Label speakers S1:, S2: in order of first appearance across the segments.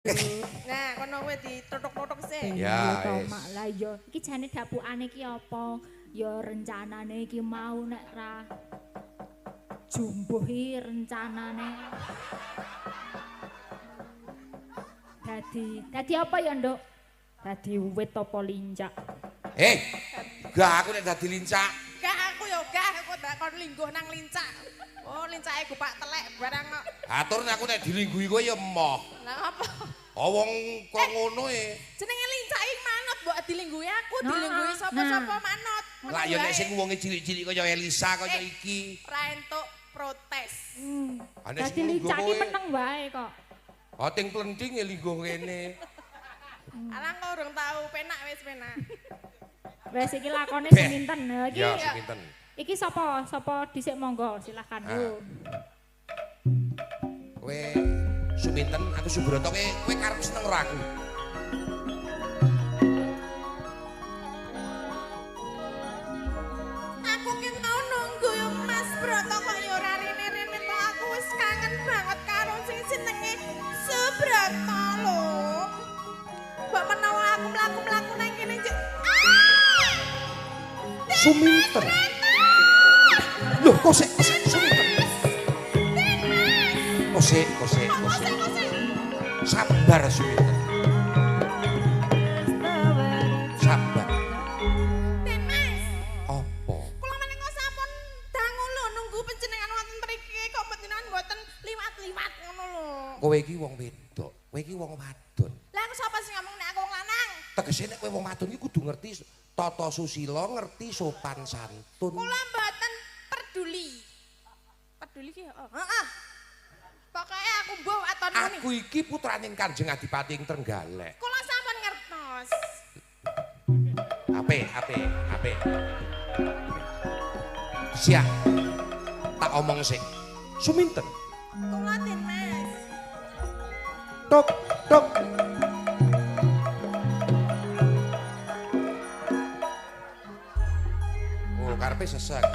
S1: Nah, kono kowe ditotok-totok sih.
S2: Ya,
S3: to
S2: wis.
S3: mak lah ya. Iki jane dapukane iki apa? Ya rencanane iki mau nek ra jumbuhi rencanane. Dadi apa ya, Nduk? Dadi wit apa lincak?
S2: Gak aku nek dadi lincak.
S1: Gak aku ya gak aku ndak kon lingguh nang lincak. Oh, lincake gupak telek barang kok.
S2: Atur nek aku nek dilingguhi kowe ya emoh.
S1: Lah apa?
S2: Wong kok ngono e.
S1: Jenenge lincak iki manut mbok dilingguhi aku, dilingguhi sapa-sapa manut.
S2: Lah ya nek sing wonge cilik-cilik kaya Elisa kaya iki.
S1: Ra entuk protes.
S3: Dadi lincak iki meneng wae kok.
S2: Ting plenting ya lingguh kene.
S1: Alang kok urung tau penak wis penak.
S3: Wes iki lakone seminten. Nah, iki
S2: Ya, seminten.
S3: iki sapa? Sapa dhisik monggo silahkan Bu.
S2: Kowe Suminten, aku Subroto kowe karep seneng ora aku?
S1: Aku ki mau nunggu yo Mas Broto kok yo ora rene-rene to aku wis kangen banget karo sing jenenge Subroto lho. Mbok menawa aku mlaku-mlaku nang kene
S2: Suminten. Loh, kok sik Suminten. Kok sik. Sabar Suminten. Sabar.
S1: Den Mas.
S2: Apa?
S1: Kula menika sampun dangu lho nunggu panjenengan wonten mriki kok panjenengan mboten liwat-liwat ngono lho.
S2: Kowe iki wong wedok, kowe iki wong wadon.
S1: Lah aku sapa sing ngomong nek aku wong lanang?
S2: Tegese nek kowe wong wadon iki kudu ngerti tata susila, ngerti sopan santun.
S1: Kula mboten peduli. Peduli ki heeh. Pokoke aku mbuh aton muni.
S2: Aku iki putraning Kanjeng Adipati ing Trenggalek.
S1: Kula sampun ngertos.
S2: Ape. Siap. Tak omong sik. Suminten.
S1: Kula Den Mas.
S2: Tok. Oh, karepe sesek.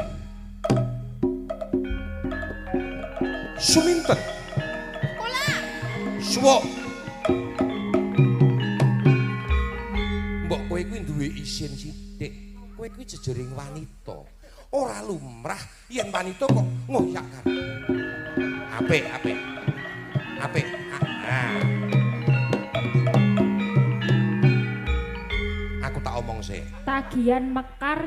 S2: Suminten.
S1: Kula.
S2: Suwuk. Mbok kowe kuwi duwe isin sithik. Kowe kuwi jejering wanita. Ora lumrah yen wanita kok ngoyak karo. Apik. Aku tak omong sih.
S3: Tagihan mekar